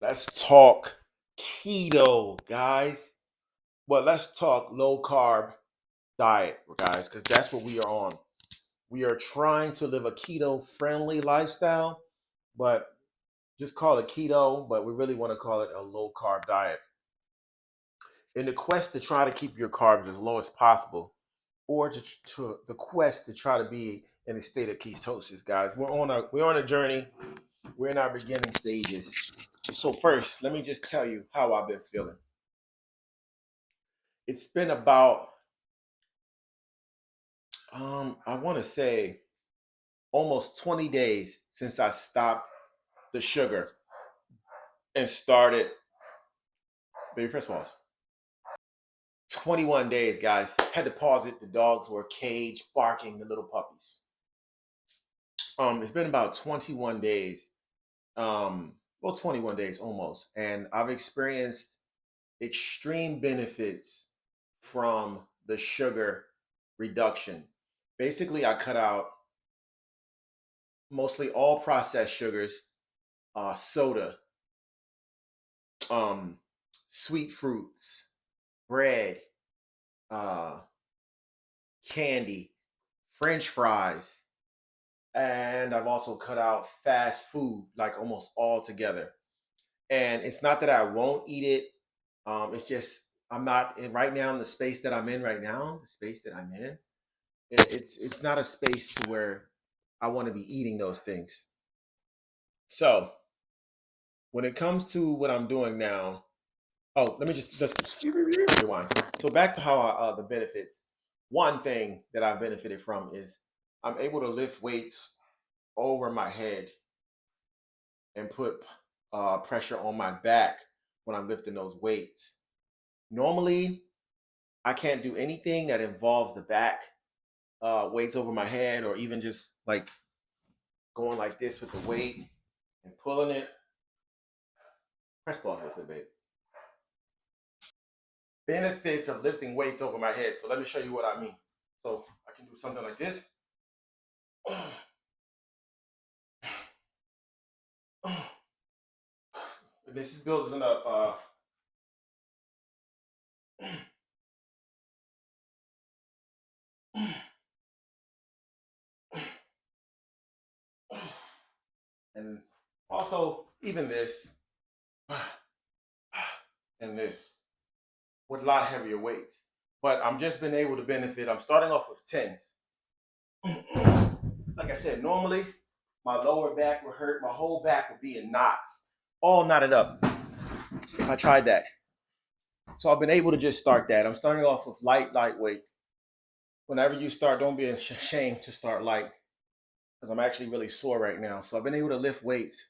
Let's talk keto, guys. Well, let's talk low carb diet, guys, because that's what we are on. We are trying to live a keto friendly lifestyle, but just call it keto, but we really want to call it a low carb diet. In the quest to try to keep your carbs as low as possible, or to the quest to try to be in a state of ketosis, guys. We're on a journey. We're in our beginning stages. So first, let me just tell you how I've been feeling. It's been about I want to say almost 20 days since I stopped the sugar and started baby press pause. 21 days, guys. Had to pause it. The dogs were caged, barking, the little puppies. It's been about 21 days. Well, 21 days almost, and I've experienced extreme benefits from the sugar reduction. Basically, I cut out mostly all processed sugars, soda, um, sweet fruits, bread, uh, candy, French fries, and I've also cut out fast food like almost all together. And it's not that I won't eat it. It's just I'm not in right now in the space that I'm in right now. The space that I'm in, it's not a space to where I want to be eating those things. So when it comes to what I'm doing now, oh, let me just rewind. So back to how the benefits. One thing that I've benefited from is I'm able to lift weights over my head and put pressure on my back when I'm lifting those weights. Normally, I can't do anything that involves the back, weights over my head, or even just like going like this with the weight and pulling it. Press pause real quick, babe. Benefits of lifting weights over my head. So let me show you what I mean. So I can do something like this. This is building up. And also, even this and this with a lot heavier weights. But I'm just been able to benefit. I'm starting off with tens. Like I said, normally my lower back would hurt, my whole back would be in knots, all knotted up if I tried that. So I've been able to just start that. I'm starting off with lightweight. Whenever you start, don't be ashamed to start light because I'm actually really sore right now. So I've been able to lift weights.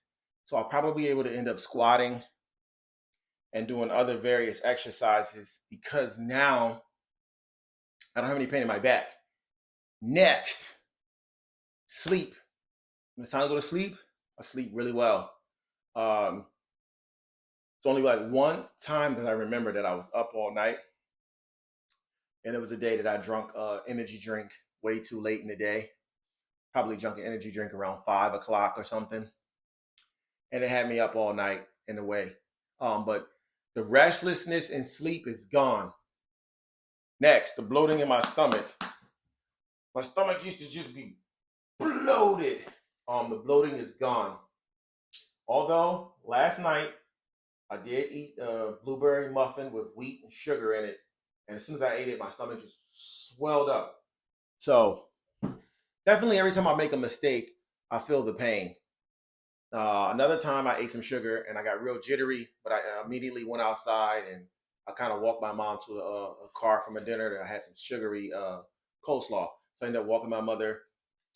So I'll probably be able to end up squatting and doing other various exercises because now I don't have any pain in my back. Next, sleep. When it's time to go to sleep, I sleep really well. Um, it's only like one time that I remember that I was up all night, and it was a day that I drunk energy drink way too late in the day. Probably drunk an energy drink around 5 o'clock or something, and it had me up all night in a way. But the restlessness and sleep is gone. Next, the bloating in my stomach. My stomach used to just be bloated. The bloating is gone. Although last night I did eat a blueberry muffin with wheat and sugar in it, and as soon as I ate it, my stomach just swelled up. So definitely, every time I make a mistake, I feel the pain. Another time I ate some sugar and I got real jittery, but I immediately went outside and I kind of walked my mom to a car from a dinner that I had some sugary coleslaw. So I ended up walking my mother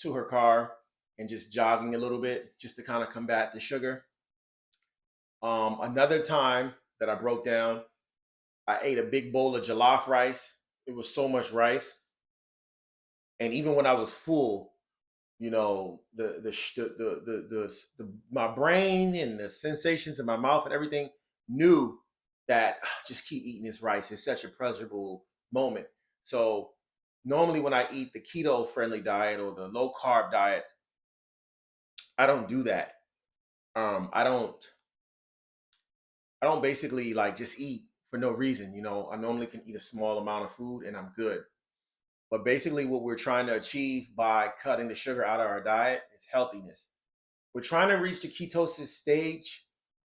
to her car and just jogging a little bit just to kind of combat the sugar. Another time that I broke down, I ate a big bowl of jollof rice. It was so much rice, and even when I was full, my brain and the sensations in my mouth and everything knew that just keep eating this rice. It's such a pleasurable moment. So normally when I eat the keto friendly diet or the low carb diet, I don't do that. I don't I don't basically like just eat for no reason. You know, I normally can eat a small amount of food and I'm good. But basically, what we're trying to achieve by cutting the sugar out of our diet is healthiness. We're trying to reach the ketosis stage,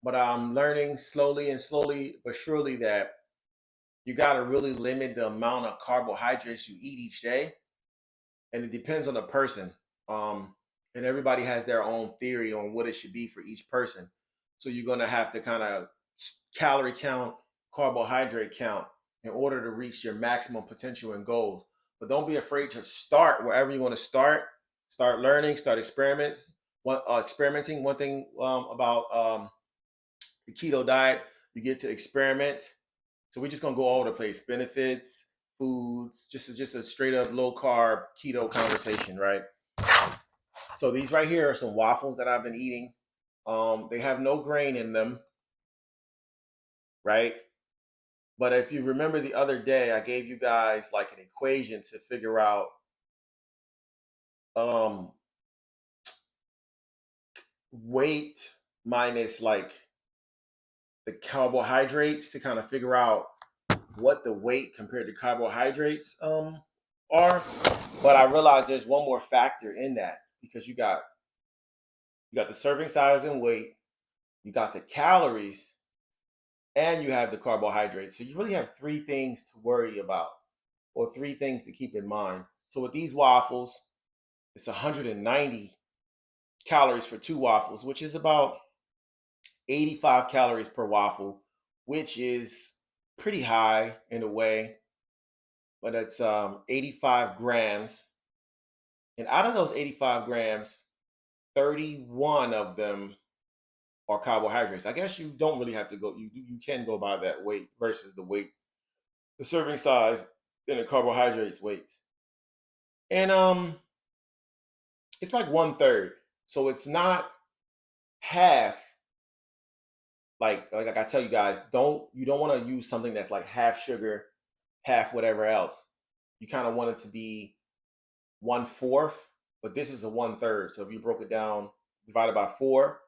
but I'm learning slowly but surely that you got to really limit the amount of carbohydrates you eat each day, and it depends on the person. Um, and everybody has their own theory on what it should be for each person. So you're gonna have to kind of calorie count, carbohydrate count in order to reach your maximum potential and goals. But don't be afraid to start wherever you want to start. Start learning, start experimenting. One thing about the keto diet, you get to experiment. So we're just gonna go all over the place. Benefits, foods, just a straight up low carb keto conversation, right? So these right here are some waffles that I've been eating. They have no grain in them, right? But if you remember the other day, I gave you guys like an equation to figure out um, weight minus like the carbohydrates to kind of figure out what the weight compared to carbohydrates are. But I realized there's one more factor in that because you got the serving size and weight, you got the calories, and you have the carbohydrates. So you really have three things to worry about or three things to keep in mind. So with these waffles, it's 190 calories for two waffles, which is about 85 calories per waffle, which is pretty high in a way, but it's 85 grams. And out of those 85 grams, 31 of them are carbohydrates. I guess you don't really have to go. You can go by that weight versus the weight, the serving size, and the carbohydrates weight. And it's like one third. So it's not half. Like I tell you guys, you don't want to use something that's like half sugar, half whatever else. You kind of want it to be one fourth, but this is a one third. So if you broke it down, divided by four,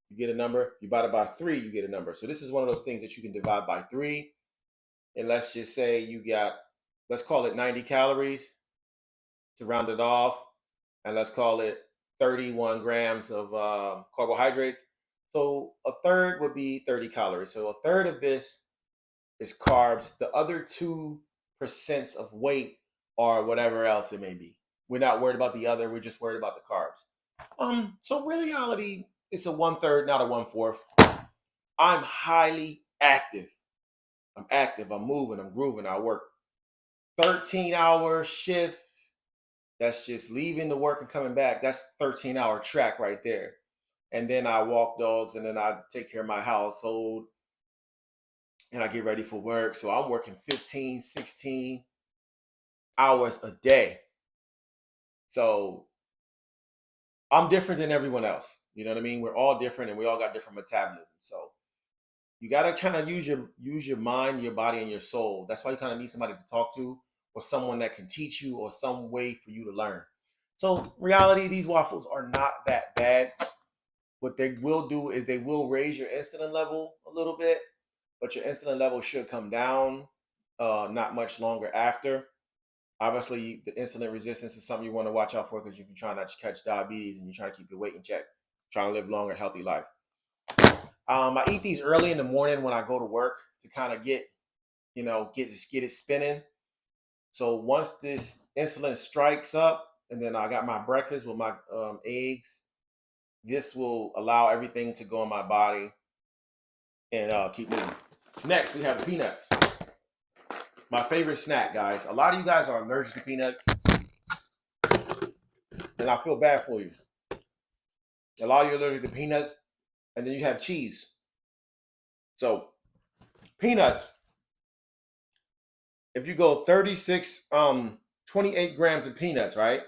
you get a number. Divided by three, you get a number. So this is one of those things that you can divide by three. And let's just say you got, let's call it 90 calories to round it off. And let's call it 31 grams of carbohydrates. So a third would be 30 calories. So a third of this is carbs. The other 2% of weight or whatever else it may be. We're not worried about the other. We're just worried about the carbs. So in reality, it's a one third, not a one fourth. I'm highly active. I'm active. I'm moving. I'm grooving. I work 13-hour shifts. That's just leaving the work and coming back. That's 13-hour track right there. And then I walk dogs and then I take care of my household and I get ready for work. So I'm working 15, 16 hours a day. So I'm different than everyone else. You know what I mean? We're all different and we all got different metabolism. So you gotta kind of use your mind, your body, and your soul. That's why you kind of need somebody to talk to, or someone that can teach you, or some way for you to learn. So reality, these waffles are not that bad. What they will do is they will raise your insulin level a little bit, but your insulin level should come down not much longer after. Obviously, the insulin resistance is something you want to watch out for because if you're trying not to catch diabetes and you're trying to keep your weight in check, trying to live longer, healthy life. I eat these early in the morning when I go to work to kind of get, get it spinning. So once this insulin strikes up, and then I got my breakfast with my eggs, this will allow everything to go in my body and keep moving. Next, we have the peanuts. My favorite snack, guys. A lot of you guys are allergic to peanuts, and I feel bad for you. A lot of you are allergic to peanuts, and then you have cheese. So, peanuts, if you go 28 grams of peanuts, right?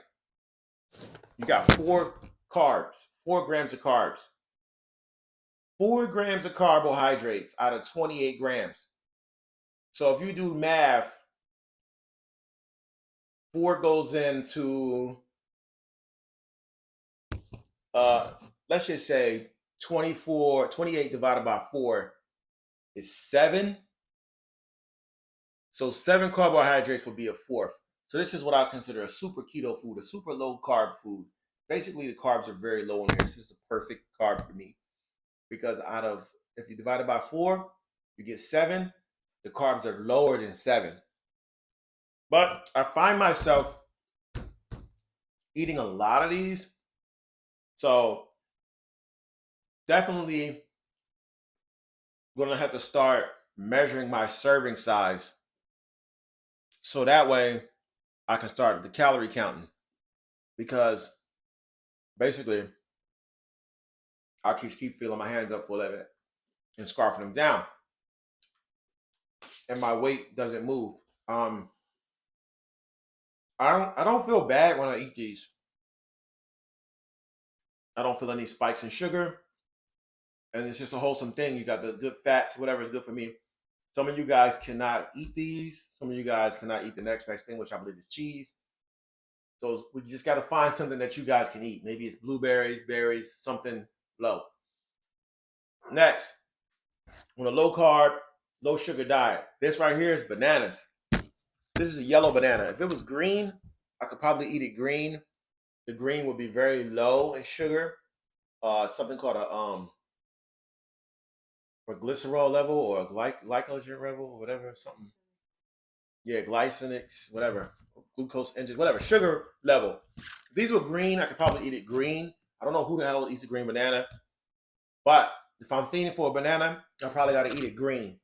You got 4 grams of carbs, 4 grams of carbohydrates out of 28 grams. So if you do math, 4 goes into, let's just say 28 divided by 4 is 7. So 7 carbohydrates would be a fourth. So this is what I consider a super keto food, a super low carb food. Basically, the carbs are very low in here. This is the perfect carb for me because if you divide it by 4, you get 7. The carbs are lower than 7. But I find myself eating a lot of these. So definitely going to have to start measuring my serving size so that way I can start the calorie counting because basically I keep feeling my hands up for a little bit and scarfing them down, and my weight doesn't move. Um, I don't feel bad when I eat these. I don't feel any spikes in sugar, and it's just a wholesome thing. You got the good fats, whatever is good for me. Some of you guys cannot eat these. Some of you guys cannot eat the next best thing, which I believe is cheese. So we just got to find something that you guys can eat. Maybe it's blueberries, berries, something low. Next, on a low carb, low sugar diet, this right here is bananas. This is a yellow banana. If it was green, I could probably eat it green. The green would be very low in sugar. Something called a glycerol level or a glycogen level or whatever, something. Yeah, glycemics, whatever, glucose engine, whatever, sugar level. If these were green, I could probably eat it green. I don't know who the hell eats a green banana, but if I'm feeding for a banana, I probably got to eat it green.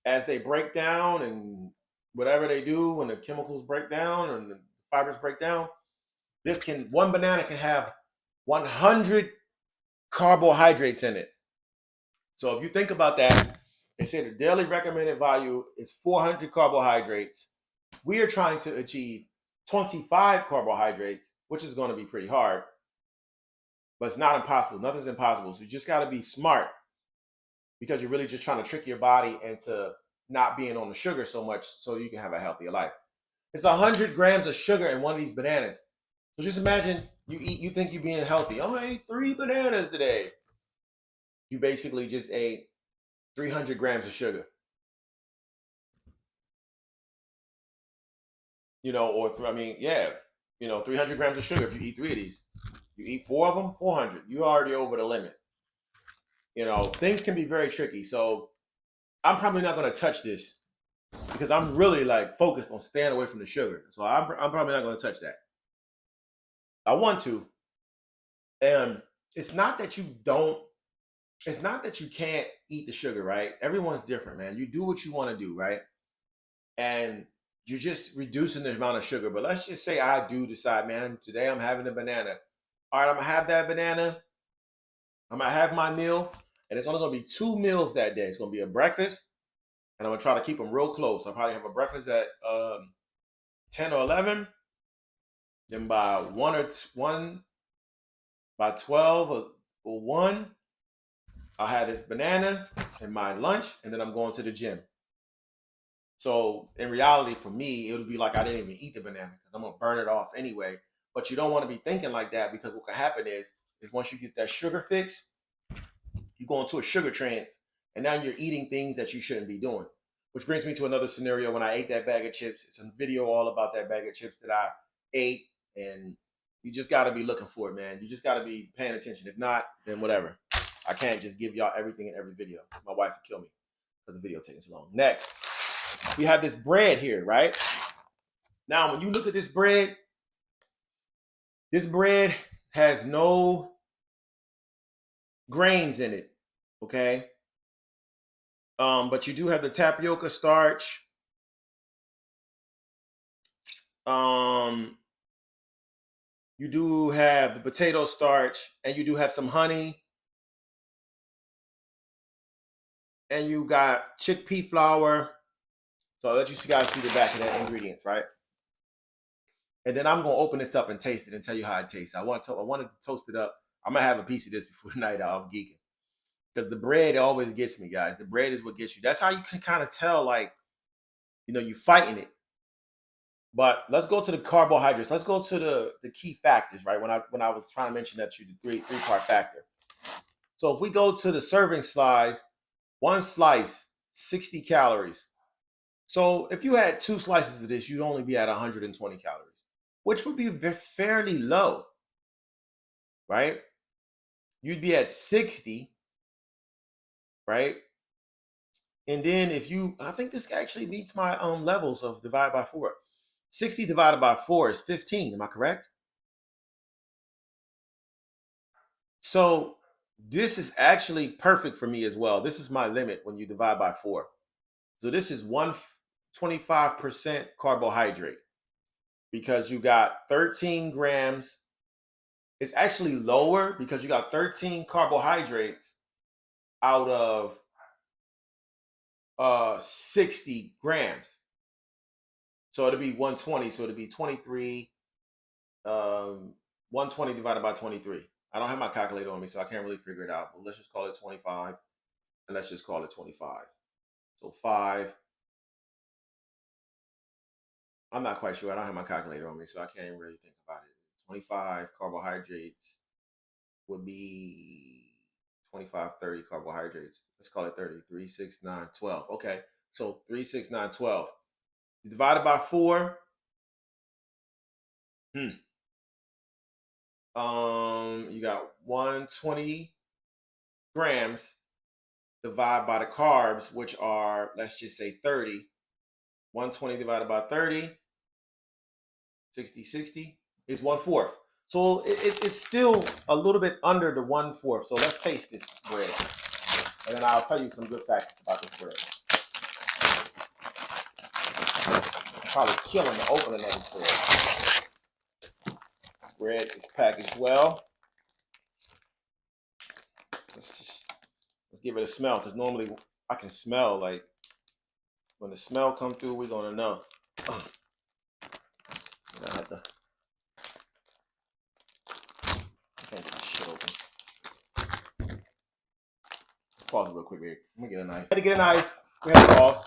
As they break down and whatever they do, when the chemicals break down and the fibers break down, one banana can have 100 carbohydrates in it. So if you think about that, they say the daily recommended value is 400 carbohydrates. We are trying to achieve 25 carbohydrates, which is going to be pretty hard, but it's not impossible. Nothing's impossible. So you just got to be smart because you're really just trying to trick your body into not being on the sugar so much so you can have a healthier life. It's 100 grams of sugar in one of these bananas. So just imagine you think you're being healthy. Oh, I ate 3 bananas today. You basically just ate 300 grams of sugar. Yeah, 300 grams of sugar if you eat 3 of these. You eat 4 of them, 400. You're already over the limit. Things can be very tricky. So I'm probably not going to touch this because I'm really like focused on staying away from the sugar. So I'm probably not going to touch that. I want to. And it's not that you don't, it's not that you can't eat the sugar, right? Everyone's different, man. You do what you want to do, right? And you're just reducing the amount of sugar. But let's just say I do decide, man, today I'm having a banana. All right, I'm going to have that banana. I'm going to have my meal. And it's only going to be 2 meals that day. It's going to be a breakfast. And I'm going to try to keep them real close. I'll probably have a breakfast at 10 or 11. Then by 1 by 12 or 1, I'll have this banana and my lunch. And then I'm going to the gym. So in reality, for me, it would be like I didn't even eat the banana because I'm going to burn it off anyway. But you don't want to be thinking like that because what can happen is once you get that sugar fix, you go into a sugar trance, and now you're eating things that you shouldn't be doing. Which brings me to another scenario when I ate that bag of chips. It's a video all about that bag of chips that I ate, and you just got to be looking for it, man. You just got to be paying attention. If not, then whatever. I can't just give y'all everything in every video. My wife would kill me because the video taking too long. Next, we have this bread here, right? Now, when you look at this bread has no grains in it, okay? But you do have the tapioca starch. You do have the potato starch, and you do have some honey, and you got chickpea flour. So I'll let you guys see the back of that ingredients, right? And then I'm gonna open this up and taste it and tell you how it tastes. I wanted to toast it up. I'm gonna have a piece of this before the night out. I'm geeking because the bread always gets me, guys. The bread is what gets you. That's how you can kind of tell, like, you fighting it. But let's go to the carbohydrates. Let's go to the key factors, right? When I was trying to mention that the three-part factor. So if we go to the serving size, one slice 60 calories. So if you had 2 slices of this, you'd only be at 120 calories, which would be fairly low, right? You'd be at 60, right? And then if you, I think this actually meets my levels of divide by 4. 60 divided by 4 is 15. Am I correct? So this is actually perfect for me as well. This is my limit when you divide by 4. So this is 125% carbohydrate because you got 13 grams. It's actually lower because you got 13 carbohydrates out of 60 grams. So it'll be 120. So it'll be 23. 120 divided by 23. I don't have my calculator on me, so I can't really figure it out. But let's just call it 25, and let's just call it 25. So 5. I'm not quite sure. I don't have my calculator on me, so I can't really think about it. 25 carbohydrates would be 25, 30 carbohydrates. Let's call it 30. 3, 6, 9, 12. Okay. So 3, 6, 9, 12. You divide it by 4. You got 120 grams. Divide by the carbs, which are, let's just say 30. 120 divided by 30, 60, 60 is 1/4. So it's still a little bit under the 1/4. So let's taste this bread. And then I'll tell you some good facts about this bread. Probably killing the opening of this bread. Bread is packaged well. Let's give it a smell, because normally I can smell, like when the smell come through, we're gonna know. I have to. I can't get this shit open. Pause it real quick, babe. Let me get a knife. I had to get a knife. We have to pause.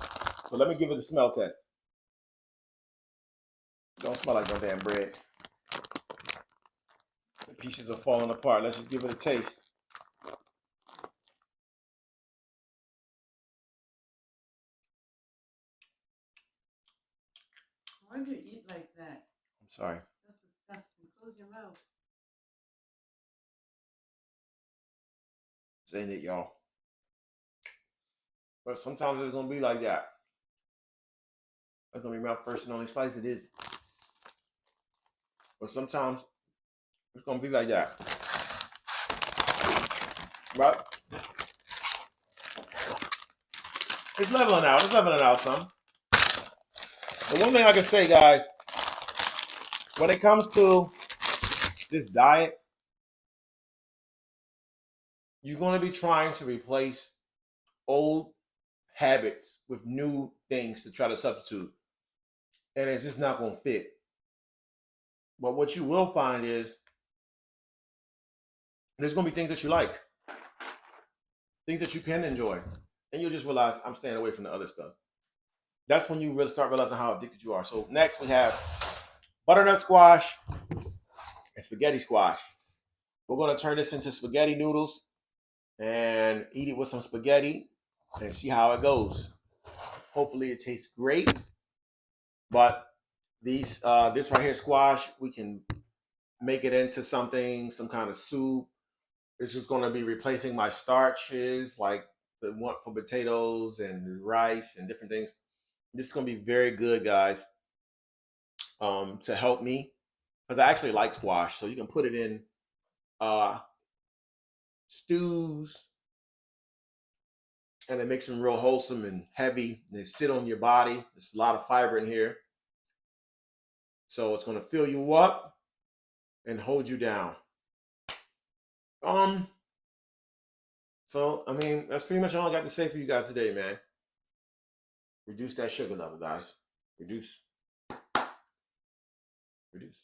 So let me give it a smell test. Don't smell like no damn bread. The pieces are falling apart. Let's just give it a taste. Why do you eat like that? I'm sorry. That's disgusting. Close your mouth. This ain't it, y'all. But sometimes it's gonna be like that. That's gonna be my first and only slice. It is. But sometimes it's gonna be like that. Right? It's leveling out. It's leveling out some. The one thing I can say, guys, when it comes to this diet, you're going to be trying to replace old habits with new things to try to substitute. And it's just not going to fit. But what you will find is there's going to be things that you like, things that you can enjoy. And you'll just realize I'm staying away from the other stuff. That's when you really start realizing how addicted you are. So next we have butternut squash and spaghetti squash. We're going to turn this into spaghetti noodles and eat it with some spaghetti and see how it goes. Hopefully it tastes great. But this right here, squash, we can make it into something, some kind of soup. This is going to be replacing my starches, like the one for potatoes and rice and different things. This is going to be very good, guys, to help me, because I actually like squash. So you can put it in stews, and it makes them real wholesome and heavy. And they sit on your body. There's a lot of fiber in here. So it's going to fill you up and hold you down. So I mean, that's pretty much all I got to say for you guys today, man. Reduce that sugar level, guys. Reduce. Reduce.